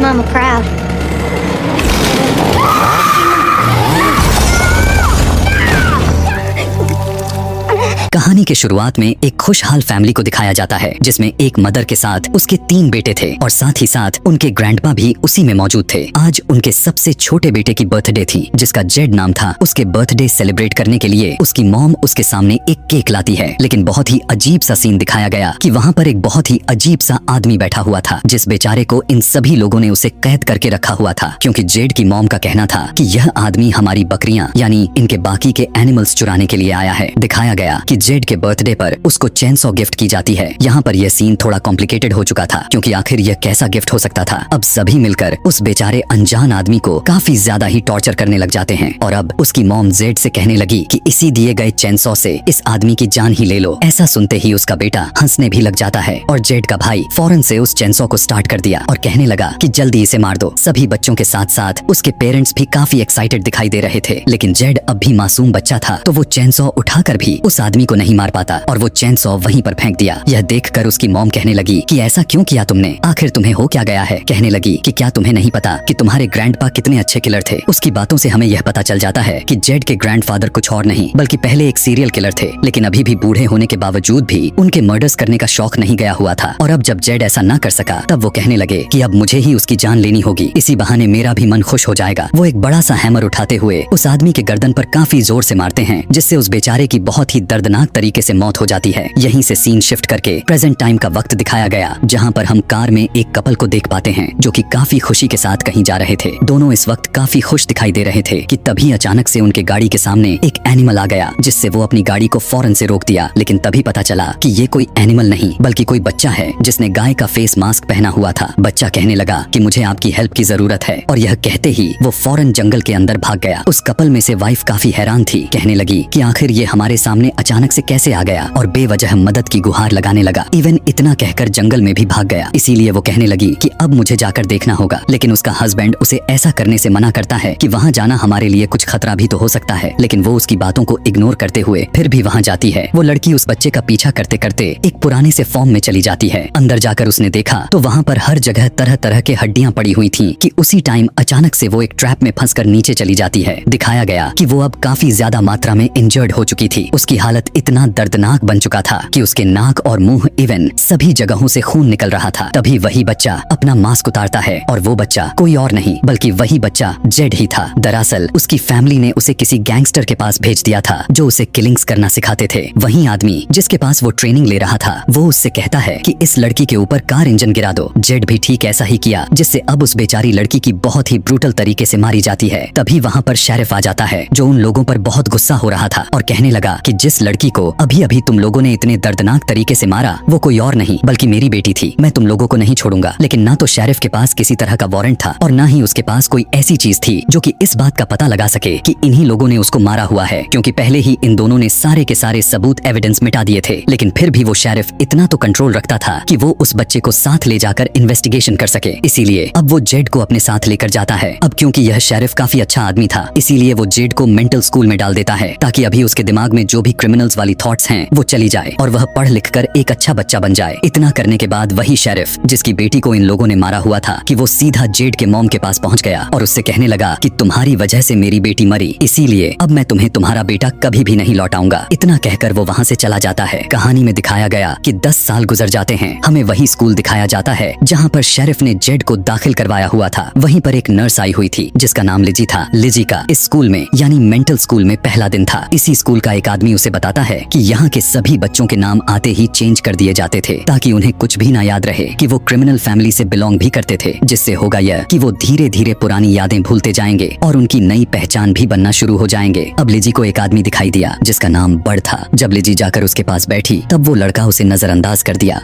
mama proud. कहानी के शुरुआत में एक खुशहाल फैमिली को दिखाया जाता है जिसमें एक मदर के साथ उसके 3 बेटे थे और साथ ही साथ उनके ग्रैंडपा भी उसी में मौजूद थे। आज उनके सबसे छोटे बेटे की बर्थडे थी जिसका जेड नाम था। उसके बर्थडे सेलिब्रेट करने के लिए उसकी मॉम उसके सामने एक केक लाती है, लेकिन बहुत ही अजीब सा सीन दिखाया गया कि वहाँ पर एक बहुत ही अजीब सा आदमी बैठा हुआ था जिस बेचारे को इन सभी लोगों ने उसे कैद करके रखा हुआ था, क्योंकि जेड की मॉम का कहना था कि यह आदमी हमारी बकरियां यानी इनके बाकी के एनिमल्स चुराने के लिए आया है। दिखाया गया कि जेड के बर्थडे पर उसको चेनसॉ गिफ्ट की जाती है। यहाँ पर यह सीन थोड़ा कॉम्प्लिकेटेड हो चुका था क्योंकि आखिर यह कैसा गिफ्ट हो सकता था। अब सभी मिलकर उस बेचारे अनजान आदमी को काफी ज्यादा ही टॉर्चर करने लग जाते हैं और अब उसकी मॉम जेड से कहने लगी कि इसी दिए गए चेनसॉ से इस आदमी की जान ही ले लो। ऐसा सुनते ही उसका बेटा हंसने भी लग जाता है और जेड का भाई फौरन से उस चेनसॉ को स्टार्ट कर दिया और कहने लगा कि जल्दी इसे मार दो। सभी बच्चों के साथ साथ उसके पेरेंट्स भी काफी एक्साइटेड दिखाई दे रहे थे, लेकिन जेड अब भी मासूम बच्चा था तो वो चेनसॉ उठाकर भी उस आदमी को नहीं मार पाता और वो चेनसॉ वहीं पर फेंक दिया। यह देखकर उसकी मॉम कहने लगी कि ऐसा क्यों किया तुमने, आखिर तुम्हें हो क्या गया है। कहने लगी कि क्या तुम्हें नहीं पता कि तुम्हारे ग्रैंडपा कितने अच्छे किलर थे। उसकी बातों से हमें यह पता चल जाता है कि जेड के ग्रैंडफादर कुछ और नहीं बल्कि पहले एक सीरियल किलर थे, लेकिन अभी भी बूढ़े होने के बावजूद भी उनके मर्डर्स करने का शौक नहीं गया हुआ था। और अब जब जेड ऐसा न कर सका तब वो कहने लगे कि अब मुझे ही उसकी जान लेनी होगी, इसी बहाने मेरा भी मन खुश हो जाएगा। वो एक बड़ा सा हैमर उठाते हुए उस आदमी के गर्दन पर काफी जोर से मारते हैं जिससे उस बेचारे की बहुत ही दर्दनाक तरीके से मौत हो जाती है। यहीं से सीन शिफ्ट करके प्रेजेंट टाइम का वक्त दिखाया गया जहां पर हम कार में एक कपल को देख पाते हैं जो कि काफी खुशी के साथ कहीं जा रहे थे। दोनों इस वक्त काफी खुश दिखाई दे रहे थे कि तभी अचानक से उनके गाड़ी के सामने एक एनिमल आ गया जिससे वो अपनी गाड़ी को फौरन से रोक दिया। लेकिन तभी पता चला कि ये कोई एनिमल नहीं बल्कि कोई बच्चा है जिसने गाय का फेस मास्क पहना हुआ था। बच्चा कहने लगा कि मुझे आपकी हेल्प की जरूरत है और यह कहते ही वो फौरन जंगल के अंदर भाग गया। उस कपल में से वाइफ काफी हैरान थी, कहने लगी कि आखिर ये हमारे सामने अचानक से कैसे आ गया और बेवजह मदद की गुहार लगाने लगा। इवन इतना कहकर जंगल में भी भाग गया। इसीलिए वो कहने लगी कि अब मुझे जाकर देखना होगा, लेकिन उसका हस्बैंड उसे ऐसा करने से मना करता है कि वहाँ जाना हमारे लिए कुछ खतरा भी तो हो सकता है। लेकिन वो उसकी बातों को इग्नोर करते हुए फिर भी वहाँ जाती है। वो लड़की उस बच्चे का पीछा करते करते एक पुराने से फॉर्म में चली जाती है। अंदर जाकर उसने देखा तो वहाँ पर हर जगह तरह तरह के हड्डियां पड़ी हुई थी कि उसी टाइम अचानक से वो एक ट्रैप में फंसकर नीचे चली जाती है। दिखाया गया कि वो अब काफी ज्यादा मात्रा में इंजर्ड हो चुकी थी। उसकी हालत इतना दर्दनाक बन चुका था कि उसके नाक और मुंह इवन सभी जगहों से खून निकल रहा था। तभी वही बच्चा अपना मास्क उतारता है और वो बच्चा कोई और नहीं बल्कि वही बच्चा जेड ही था। दरअसल उसकी फैमिली ने उसे किसी गैंगस्टर के पास भेज दिया था जो उसे किलिंग्स करना सिखाते थे। वही आदमी जिसके पास वो ट्रेनिंग ले रहा था वो उससे कहता है कि इस लड़की के ऊपर कार इंजन गिरा दो। जेड भी ठीक ऐसा ही किया जिससे अब उस बेचारी लड़की की बहुत ही ब्रूटल तरीके से मारी जाती है। तभी वहाँ पर शेरिफ आ जाता है जो उन लोगों पर बहुत गुस्सा हो रहा था और कहने लगा कि जिस लड़की को अभी अभी तुम लोगों ने इतने दर्दनाक तरीके से मारा वो कोई और नहीं बल्कि मेरी बेटी थी। मैं तुम लोगों को नहीं छोड़ूंगा। लेकिन ना तो शेरिफ के पास किसी तरह का वारंट था और ना ही उसके पास कोई ऐसी चीज थी जो कि इस बात का पता लगा सके कि इन्हीं लोगों ने उसको मारा हुआ है, क्योंकि पहले ही इन दोनों ने सारे के सारे सबूत एविडेंस मिटा दिए थे। लेकिन फिर भी वो शेरिफ इतना तो कंट्रोल रखता था कि वो उस बच्चे को साथ ले जाकर इन्वेस्टिगेशन कर सके। इसीलिए अब वो जेड को अपने साथ लेकर जाता है। अब क्योंकि यह शेरिफ काफी अच्छा आदमी था इसीलिए वो जेड को मेंटल स्कूल में डाल देता है ताकि अभी उसके दिमाग में जो भी क्रिमिनल्स वाली थॉट्स हैं वो चली जाए और वह पढ़ लिख कर एक अच्छा बच्चा बन जाए। इतना करने के बाद वही शेरिफ जिसकी बेटी को इन लोगों ने मारा हुआ था कि वो सीधा जेड के मॉम के पास पहुंच गया और उससे कहने लगा कि तुम्हारी वजह से मेरी बेटी मरी, इसीलिए अब मैं तुम्हें तुम्हारा बेटा कभी भी नहीं लौटाऊंगा। इतना कहकर वो वहाँ से चला जाता है। कहानी में दिखाया गया कि 10 साल गुजर जाते हैं। हमें वही स्कूल दिखाया जाता है जहाँ पर शेरिफ ने जेड को दाखिल करवाया हुआ था। वहीं पर एक नर्स आई हुई थी जिसका नाम लिजी था। लिजी का इस स्कूल में यानी मेंटल स्कूल में पहला दिन था। इसी स्कूल का एक आदमी उसे बताता है कि यहाँ के सभी बच्चों के नाम आते ही चेंज कर दिए जाते थे ताकि उन्हें कुछ भी ना याद रहे कि वो क्रिमिनल फैमिली से बिलोंग भी करते थे, जिससे होगा यह कि वो धीरे धीरे पुरानी यादें भूलते जाएंगे और उनकी नई पहचान भी बनना शुरू हो जाएंगे। अब लिजी को एक आदमी दिखाई दिया जिसका नाम बड़ था। जब लिजी जाकर उसके पास बैठी तब वो लड़का उसे नजरअंदाज कर दिया।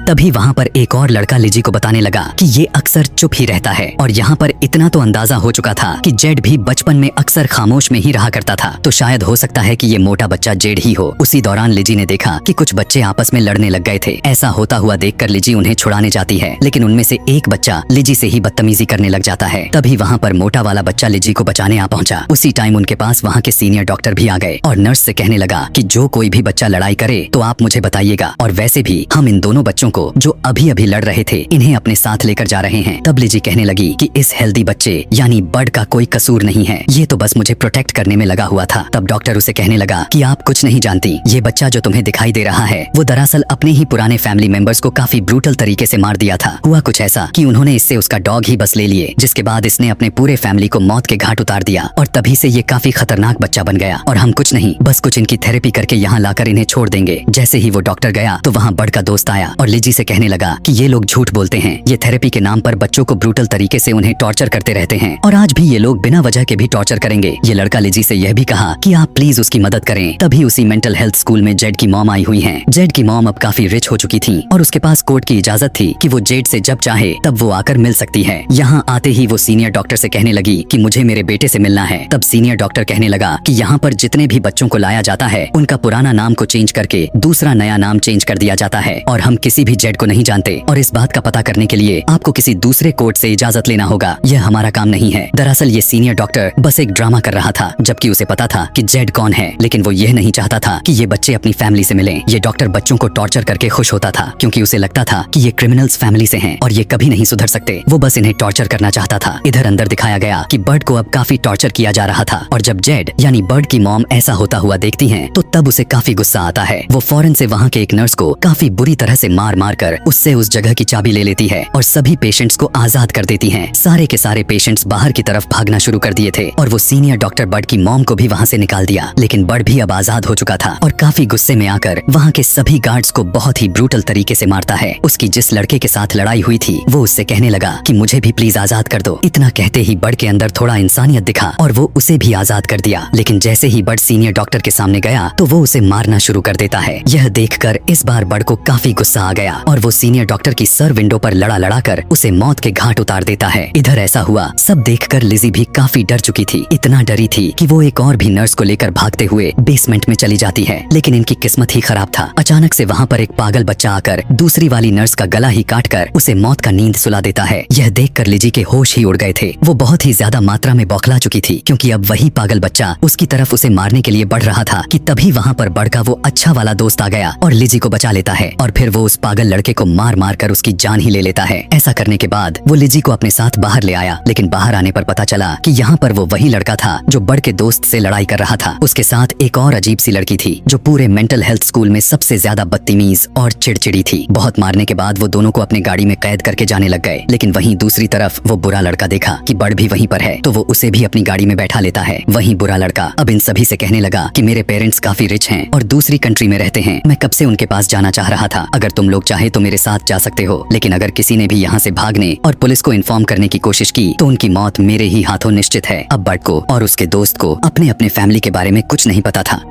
तभी वहाँ पर एक और लड़का लिजी को बताने लगा कि ये अक्सर चुप ही रहता है और यहाँ पर इतना तो अंदाजा हो चुका था कि जेड भी बचपन में अक्सर खामोश में ही रहा करता था, तो शायद हो सकता है कि ये मोटा बच्चा जेड ही हो। उसी दौरान लिजी ने देखा कि कुछ बच्चे आपस में लड़ने लग गए थे। ऐसा होता हुआ देखकर लिजी उन्हें छुड़ाने जाती है, लेकिन उनमें से एक बच्चा लिजी से ही बदतमीजी करने लग जाता है। तभी वहाँ पर मोटा वाला बच्चा लिजी को बचाने आ पहुंचा। उसी टाइम उनके पास वहाँ के सीनियर डॉक्टर भी आ गए और नर्स से कहने लगा कि जो कोई भी बच्चा लड़ाई करे तो आप मुझे बताइएगा, और वैसे भी हम इन दोनों बच्चों को जो अभी अभी लड़ रहे थे इन्हें अपने साथ लेकर जा रहे हैं। तब लिजी कहने लगी कि इस हेल्दी बच्चे यानी बर्ड का कोई कसूर नहीं है, ये तो बस मुझे प्रोटेक्ट करने में लगा हुआ था। तब डॉक्टर उसे कहने लगा कि आप कुछ नहीं जानती, ये बच्चा जो तुम्हें दिखाई दे रहा है वो दरअसल अपने ही पुराने फैमिली मेंबर्स को काफी ब्रूटल तरीके से मार दिया था। हुआ कुछ ऐसा कि उन्होंने इससे उसका डॉग ही बस ले लिए, जिसके बाद इसने अपने पूरे फैमिली को मौत के घाट उतार दिया और तभी से ये काफी खतरनाक बच्चा बन गया। और हम कुछ नहीं, बस कुछ इनकी थेरेपी करके यहाँ लाकर इन्हें छोड़ देंगे। जैसे ही वो डॉक्टर गया तो वहाँ बर्ड का दोस्त आया और लिजी से कहने लगा कि ये लोग झूठ बोलते हैं, ये थेरेपी के नाम पर बच्चों को ब्रूटल तरीके से उन्हें टॉर्चर करते रहते हैं और आज भी ये लोग बिना वजह के भी टॉर्चर करेंगे। ये लड़का लिजी से यह भी कहा कि आप प्लीज उसकी मदद करें। तभी उसी मेंटल हेल्थ स्कूल में जेड की मॉम आई हुई हैं। जेड की मॉम अब काफी रिच हो चुकी थी और उसके पास कोर्ट की इजाजत थी कि वो जेड से जब चाहे तब वो आकर मिल सकती है। यहाँ आते ही वो सीनियर डॉक्टर से कहने लगी कि मुझे मेरे बेटे से मिलना है। तब सीनियर डॉक्टर कहने लगा कि यहाँ पर जितने भी बच्चों को लाया जाता है उनका पुराना नाम को चेंज करके दूसरा नया नाम चेंज कर दिया जाता है और हम किसी भी जेड को नहीं जानते और इस बात का पता करने के लिए आपको किसी दूसरे कोर्ट से इजाजत लेना होगा। यह हमारा काम नहीं है। दरअसल ये सीनियर डॉक्टर बस एक ड्रामा कर रहा था, जबकि उसे पता था कि जेड कौन है, लेकिन वो यह नहीं चाहता था कि ये बच्चे अपनी फैमिली से मिलें। ये डॉक्टर बच्चों को टॉर्चर करके खुश होता था क्योंकि उसे लगता था कि ये क्रिमिनल्स फैमिली से हैं और ये कभी नहीं सुधर सकते। वो बस इन्हें टॉर्चर करना चाहता था। इधर अंदर दिखाया गया कि बर्ड को अब काफी टॉर्चर किया जा रहा था और जब जेड यानी बर्ड की मॉम ऐसा होता हुआ देखती हैं तो तब उसे काफी गुस्सा आता है। वो फौरन से वहाँ के एक नर्स को काफी बुरी तरह से मार मार कर उससे उस जगह की चाबी ले लेती है और सभी पेशेंट्स को आजाद कर देती हैं। सारे के सारे पेशेंट्स बाहर की तरफ भागना शुरू कर दिए थे और वो सीनियर डॉक्टर बर्ड की मॉम को भी वहाँ से निकाल दिया। लेकिन बर्ड भी अब आजाद हो चुका था और काफी गुस्से में आकर वहाँ के सभी गार्ड्स को बहुत ही ब्रूटल तरीके से मारता है। उसकी जिस लड़के के साथ लड़ाई हुई थी वो उससे कहने लगा कि मुझे भी प्लीज आजाद कर दो। इतना कहते ही बर्ड के अंदर थोड़ा इंसानियत दिखा और वो उसे भी आजाद कर दिया। लेकिन जैसे ही बर्ड सीनियर डॉक्टर के सामने गया तो वो उसे मारना शुरू कर देता है। यह देखकर इस बार बर्ड को काफी गुस्सा आ गया और वो सीनियर डॉक्टर की सर विंडो पर लड़ा लड़ा कर उसे मौत के घाट उतार देता है। इधर ऐसा हुआ सब देखकर लिजी भी काफी डर चुकी थी। इतना डरी थी कि वो एक और भी नर्स को लेकर भागते हुए बेसमेंट में चली जाती है। लेकिन इनकी किस्मत ही खराब था। अचानक से वहाँ पर एक पागल बच्चा आकर दूसरी वाली नर्स का गला ही काट कर उसे मौत का नींद सुला देता है। यह देखकर लिजी के होश ही उड़ गए थे। वो बहुत ही ज्यादा मात्रा में बौखला चुकी थी क्योंकि अब वही पागल बच्चा उसकी तरफ उसे मारने के लिए बढ़ रहा था कि तभी वहाँ पर बर्ड का वो अच्छा वाला दोस्त आ गया और लिजी को बचा लेता है और फिर वो उस पागल लड़के को मार मार कर उसकी जान ही ले लेता है। ऐसा करने के बाद वो लिजी को अपने साथ बाहर ले आया, लेकिन बाहर आने पर पता चला कि यहाँ पर वो वही लड़का था जो बर्ड के दोस्त से लड़ाई कर रहा था। उसके साथ एक और अजीब सी लड़की थी जो पूरे मेंटल हेल्थ स्कूल में सबसे ज्यादा बदतमीज और चिड़चिड़ी थी। बहुत मारने के बाद वो दोनों को अपने गाड़ी में कैद करके जाने लग गए। लेकिन वहीं दूसरी तरफ वो बुरा लड़का देखा कि बर्ड भी वहीं पर है तो वो उसे भी अपनी गाड़ी में बैठा लेता है। वहीं बुरा लड़का अब इन सभी से कहने लगा कि मेरे पेरेंट्स काफी रिच हैं और दूसरी कंट्री में रहते हैं। मैं कब से उनके पास जाना चाह रहा था। अगर तुम लोग चाहे तो मेरे साथ जा सकते हो, लेकिन अगर किसी ने भी यहाँ से भागने और पुलिस को इन्फॉर्म करने की कोशिश की तो उनकी मौत मेरे ही हाथों निश्चित है। अब बर्ड को और उसके दोस्त को अपने अपने फैमिली के बारे में कुछ नहीं पता था।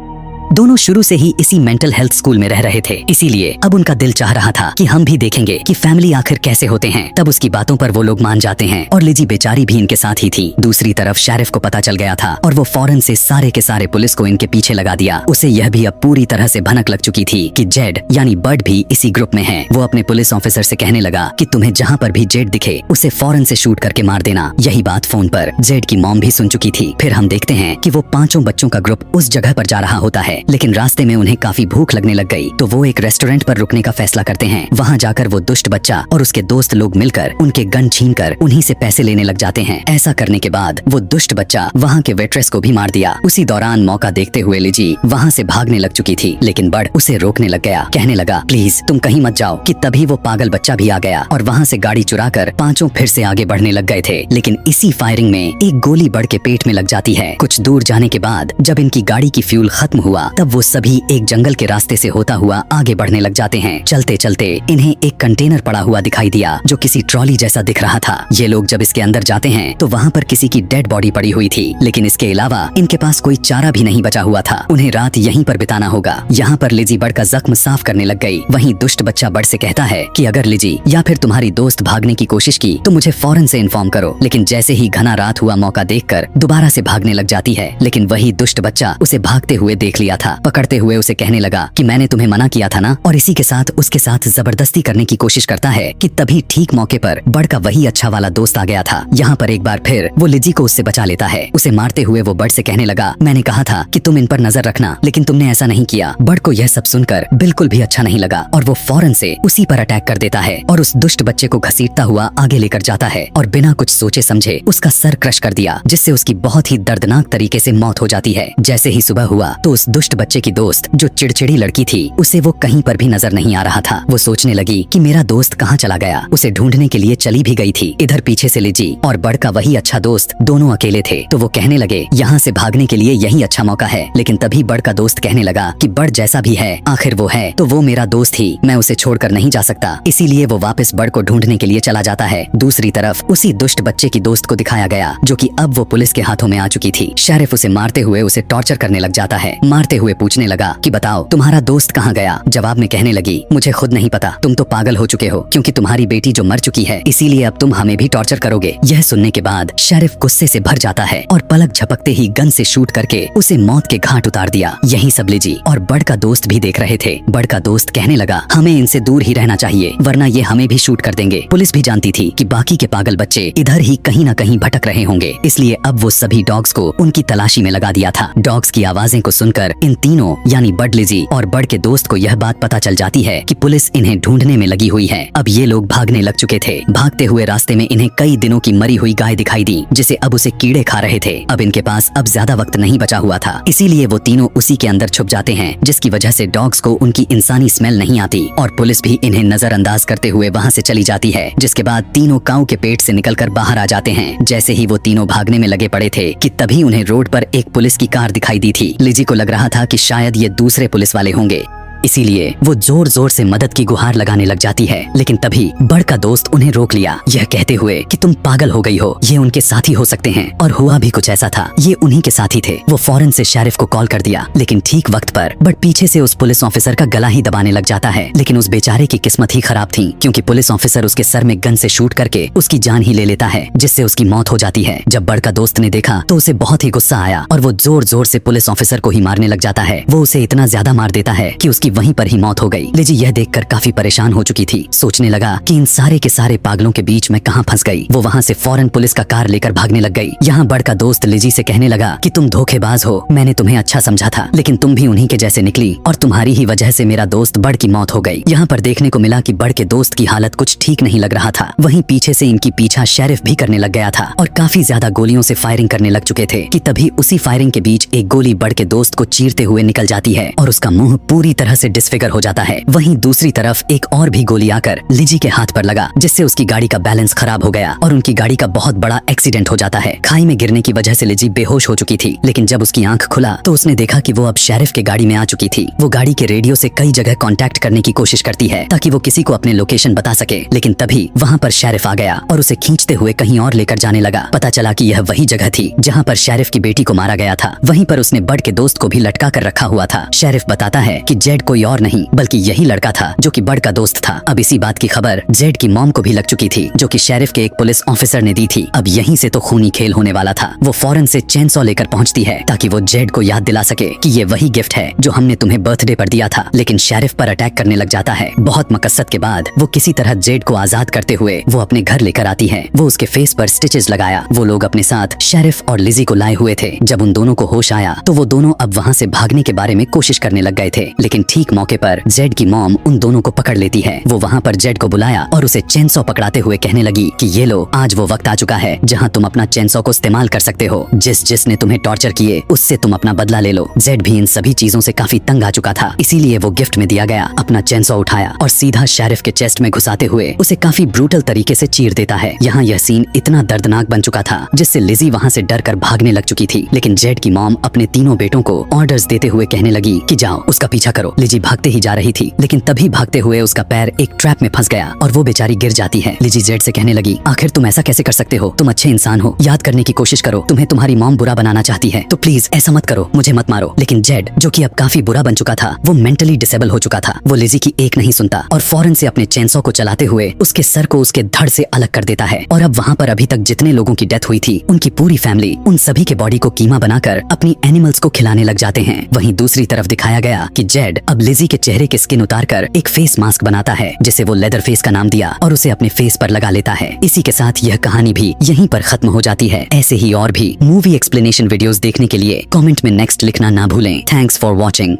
दोनों शुरू से ही इसी मेंटल हेल्थ स्कूल में रह रहे थे, इसीलिए अब उनका दिल चाह रहा था कि हम भी देखेंगे कि फैमिली आखिर कैसे होते हैं। तब उसकी बातों पर वो लोग मान जाते हैं और लिजी बेचारी भी इनके साथ ही थी। दूसरी तरफ शेरिफ को पता चल गया था और वो फौरन से सारे के सारे पुलिस को इनके पीछे लगा दिया। उसे यह भी अब पूरी तरह से भनक लग चुकी थी कि जेड यानी बर्ड भी इसी ग्रुप में है। वो अपने पुलिस ऑफिसर से कहने लगा कि तुम्हें जहाँ पर भी जेड दिखे उसे फौरन से शूट करके मार देना। यही बात फोन पर जेड की मॉम भी सुन चुकी थी। फिर हम देखते हैं कि वो 5 बच्चों का ग्रुप उस जगह पर जा रहा होता है, लेकिन रास्ते में उन्हें काफी भूख लगने लग गई तो वो एक रेस्टोरेंट पर रुकने का फैसला करते हैं। वहाँ जाकर वो दुष्ट बच्चा और उसके दोस्त लोग मिलकर उनके गन छीनकर उन्हीं से पैसे लेने लग जाते हैं। ऐसा करने के बाद वो दुष्ट बच्चा वहाँ के वेट्रेस को भी मार दिया। उसी दौरान मौका देखते हुए लिजी वहाँ से भागने लग चुकी थी, लेकिन बर्ड उसे रोकने लग गया। कहने लगा प्लीज तुम कहीं मत जाओ कि तभी वो पागल बच्चा भी आ गया और वहाँ से गाड़ी चुराकर 5 फिर से आगे बढ़ने लग गए थे। लेकिन इसी फायरिंग में एक गोली बर्ड के पेट में लग जाती है। कुछ दूर जाने के बाद जब इनकी गाड़ी की फ्यूल खत्म हुआ तब वो सभी एक जंगल के रास्ते से होता हुआ आगे बढ़ने लग जाते हैं। चलते चलते इन्हें एक कंटेनर पड़ा हुआ दिखाई दिया जो किसी ट्रॉली जैसा दिख रहा था। ये लोग जब इसके अंदर जाते हैं तो वहाँ पर किसी की डेड बॉडी पड़ी हुई थी, लेकिन इसके अलावा इनके पास कोई चारा भी नहीं बचा हुआ था। उन्हें रात यहीं पर बिताना होगा। यहाँ पर लिजी बर्ड का जख्म साफ करने लग गई। वहीं दुष्ट बच्चा बर्ड से कहता है कि अगर लिजी या फिर तुम्हारी दोस्त भागने की कोशिश की तो मुझे फौरन से इन्फॉर्म करो। लेकिन जैसे ही घना रात हुआ मौका देखकर दोबारा से भागने लग जाती है, लेकिन वही दुष्ट बच्चा उसे भागते हुए देख लिया था। पकड़ते हुए उसे कहने लगा कि मैंने तुम्हें मना किया था ना, और इसी के साथ उसके साथ जबरदस्ती करने की कोशिश करता है कि तभी ठीक मौके पर बड़ का वही अच्छा वाला दोस्त आ गया था। यहाँ पर एक बार फिर वो लिजी को उससे बचा लेता है। उसे मारते हुए वो बड़ से कहने लगा, मैंने कहा था कि तुम इन पर नजर रखना, लेकिन तुमने ऐसा नहीं किया। बड़ को यह सब सुनकर बिल्कुल भी अच्छा नहीं लगा और वो फौरन से उसी पर अटैक कर देता है और उस दुष्ट बच्चे को घसीटता हुआ आगे लेकर जाता है और बिना कुछ सोचे समझे उसका सर क्रश कर दिया, जिससे उसकी बहुत ही दर्दनाक तरीके से मौत हो जाती है। जैसे ही सुबह हुआ तो उस दुष्ट बच्चे की दोस्त जो चिड़चिड़ी लड़की थी, उसे वो कहीं पर भी नजर नहीं आ रहा था। वो सोचने लगी कि मेरा दोस्त कहाँ चला गया। उसे ढूंढने के लिए चली भी गई थी। इधर पीछे से लिजी और बड़ का वही अच्छा दोस्त दोनों अकेले थे, तो वो कहने लगे यहाँ से भागने के लिए यही अच्छा मौका है। लेकिन तभी बड़ का दोस्त कहने लगा कि बड़ जैसा भी है आखिर वो है तो वो मेरा दोस्त ही, मैं उसे छोड़कर नहीं जा सकता। इसीलिए वो वापस बड़ को ढूंढने के लिए चला जाता है। दूसरी तरफ उसी दुष्ट बच्चे की दोस्त को दिखाया गया जो कि अब वो पुलिस के हाथों में आ चुकी थी। शेरिफ उसे मारते हुए उसे टॉर्चर करने लग जाता है। मारते हुए पूछने लगा कि बताओ तुम्हारा दोस्त कहाँ गया। जवाब में कहने लगी, मुझे खुद नहीं पता, तुम तो पागल हो चुके हो क्योंकि तुम्हारी बेटी जो मर चुकी है, इसीलिए अब तुम हमें भी टॉर्चर करोगे। यह सुनने के बाद शेरिफ गुस्से से भर जाता है और पलक झपकते ही गन से शूट करके उसे मौत के घाट उतार दिया। यही सब लिजी और बड़ का दोस्त भी देख रहे थे। बड़ का दोस्त कहने लगा, हमें इनसे दूर ही रहना चाहिए वरना ये हमें भी शूट कर देंगे। पुलिस भी जानती थी कि बाकी के पागल बच्चे इधर ही कहीं न कहीं भटक रहे होंगे, इसलिए अब वो सभी डॉग्स को उनकी तलाशी में लगा दिया था। डॉग्स की आवाजें को सुनकर इन तीनों यानी बड़, लिजी और बड़ के दोस्त को यह बात पता चल जाती है कि पुलिस इन्हें ढूंढने में लगी हुई है। अब ये लोग भागने लग चुके थे। भागते हुए रास्ते में इन्हें कई दिनों की मरी हुई गाय दिखाई दी, जिसे अब उसे कीड़े खा रहे थे। अब इनके पास अब ज्यादा वक्त नहीं बचा हुआ था, इसीलिए वो तीनों उसी के अंदर छुप जाते हैं, जिसकी वजह से डॉग्स को उनकी इंसानी स्मेल नहीं आती और पुलिस भी इन्हें नजरअंदाज करते हुए वहाँ से चली जाती है। जिसके बाद तीनों काऊ के पेट से निकलकर बाहर आ जाते हैं। जैसे ही वो तीनों भागने में लगे पड़े थे कि तभी उन्हें रोड पर एक पुलिस की कार दिखाई दी थी। लिजी को लग रहा था कि शायद ये दूसरे पुलिस वाले होंगे, इसीलिए वो जोर जोर से मदद की गुहार लगाने लग जाती है। लेकिन तभी बड़ का दोस्त उन्हें रोक लिया, यह कहते हुए कि तुम पागल हो गई हो, ये उनके साथी हो सकते हैं। और हुआ भी कुछ ऐसा था, ये उन्हीं के साथी थे। वो फौरन से शेरिफ को कॉल कर दिया, लेकिन ठीक वक्त पर बड़ पीछे से उस पुलिस ऑफिसर का गला ही दबाने लग जाता है। लेकिन उस बेचारे की किस्मत ही खराब थी, क्योंकि पुलिस ऑफिसर उसके सर में गन से शूट करके उसकी जान ही ले लेता है, जिससे उसकी मौत हो जाती है। जब बड़ का दोस्त ने देखा तो उसे बहुत ही गुस्सा आया और वो जोर जोर से पुलिस ऑफिसर को ही मारने लग जाता है। वो उसे इतना ज्यादा मार देता है कि उसकी वहीं पर ही मौत हो गई। लिजी यह देखकर काफी परेशान हो चुकी थी। सोचने लगा कि इन सारे के सारे पागलों के बीच में कहां फंस गई। वो वहां से फौरन पुलिस का कार लेकर भागने लग गई। यहाँ बड़ का दोस्त लिजी से कहने लगा कि तुम धोखेबाज हो, मैंने तुम्हें अच्छा समझा था, लेकिन तुम भी उन्हीं के जैसे निकली और तुम्हारी ही वजह से मेरा दोस्त बड़ की मौत हो गई। यहाँ पर देखने को मिला कि बड़ के दोस्त की हालत कुछ ठीक नहीं लग रहा था। वहीं पीछे से इनकी पीछा शेरिफ भी करने लग गया था और काफी ज्यादा गोलियों से फायरिंग करने लग चुके थे कि तभी उसी फायरिंग के बीच एक गोली बड़ के दोस्त को चीरते हुए निकल जाती है और उसका मुंह पूरी तरह से डिसफिगर हो जाता है। वहीं दूसरी तरफ एक और भी गोली आकर लिजी के हाथ पर लगा, जिससे उसकी गाड़ी का बैलेंस खराब हो गया और उनकी गाड़ी का बहुत बड़ा एक्सीडेंट हो जाता है। खाई में गिरने की वजह से लिजी बेहोश हो चुकी थी, लेकिन जब उसकी आंख खुला तो उसने देखा कि वो अब शेरिफ के गाड़ी में आ चुकी थी। वो गाड़ी के रेडियो से कई जगह कांटेक्ट करने की कोशिश करती है ताकि वो किसी को अपने लोकेशन बता सके, लेकिन तभी वहाँ पर शेरिफ आ गया और उसे खींचते हुए कहीं और लेकर जाने लगा। पता चला कि यह वही जगह थी जहाँ पर शेरिफ की बेटी को मारा गया था। वहीं पर उसने बड़ के दोस्त को भी लटका कर रखा हुआ था। शेरिफ बताता है कि जेड कोई और नहीं बल्कि यही लड़का था जो कि बड़ का दोस्त था। अब इसी बात की खबर जेड की मॉम को भी लग चुकी थी, जो कि शेरिफ के एक पुलिस ऑफिसर ने दी थी। अब यहीं से तो खूनी खेल होने वाला था। वो फौरन से चेनसॉ लेकर पहुंचती है ताकि वो जेड को याद दिला सके कि ये वही गिफ्ट है जो हमने तुम्हें बर्थडे पर दिया था। लेकिन शेरिफ पर अटैक करने लग जाता है। बहुत मकसद के बाद वो किसी तरह जेड को आजाद करते हुए वो अपने घर लेकर आती है। वो उसके फेस पर स्टिचेस लगाया। वो लोग अपने साथ शेरिफ और लिजी को लाए हुए थे। जब उन दोनों को होश आया तो वो दोनों अब वहाँ से भागने के बारे में कोशिश करने लग गए थे, लेकिन ठीक मौके पर जेड की मॉम उन दोनों को पकड़ लेती है। वो वहाँ पर जेड को बुलाया और उसे चेनसॉ पकड़ाते हुए कहने लगी कि ये लो, आज वो वक्त आ चुका है जहाँ तुम अपना चेनसॉ को इस्तेमाल कर सकते हो। जिसने तुम्हें टॉर्चर किए उससे तुम अपना बदला ले लो। जेड भी इन सभी चीजों से काफी तंग आ चुका था, इसीलिए वो गिफ्ट में दिया गया अपना चेनसॉ उठाया और सीधा शेरिफ के चेस्ट में घुसाते हुए उसे काफी ब्रूटल तरीके से चीर देता है। यहाँ यह सीन इतना दर्दनाक बन चुका था जिससे लिजी वहाँ से डर कर भागने लग चुकी थी, लेकिन जेड की मॉम अपने तीनों बेटों को ऑर्डर्स देते हुए कहने लगी कि जाओ उसका पीछा करो। लिजी लिजी भागते ही जा रही थी, लेकिन तभी भागते हुए उसका पैर एक ट्रैप में फंस गया और वो बेचारी गिर जाती है। लिजी जेड से कहने लगी, आखिर तुम ऐसा कैसे कर सकते हो? तुम अच्छे इंसान हो, याद करने की कोशिश करो। तुम्हें तुम्हारी मॉम बुरा बनाना चाहती है तो प्लीज ऐसा मत करो, मुझे मत मारो। लेकिन जेड, जो कि अब काफी बुरा बन चुका था, वो मेंटली डिसेबल हो चुका था। वो लिजी की एक नहीं सुनता और फौरन से अपने चेनसॉ को चलाते हुए उसके सर को उसके धड़ से अलग कर देता है। और अब वहाँ पर अभी तक जितने लोगों की डेथ हुई थी, उनकी पूरी फैमिली उन सभी के बॉडी को कीमा बनाकर अपनी एनिमल्स को खिलाने लग जाते हैं। वहीं दूसरी तरफ दिखाया गया कि जेड अब लिजी के चेहरे के स्किन उतारकर एक फेस मास्क बनाता है, जिसे वो लेदर फेस का नाम दिया और उसे अपने फेस पर लगा लेता है। इसी के साथ यह कहानी भी यहीं पर खत्म हो जाती है। ऐसे ही और भी मूवी एक्सप्लेनेशन वीडियोस देखने के लिए कमेंट में नेक्स्ट लिखना ना भूलें। Thanks for watching.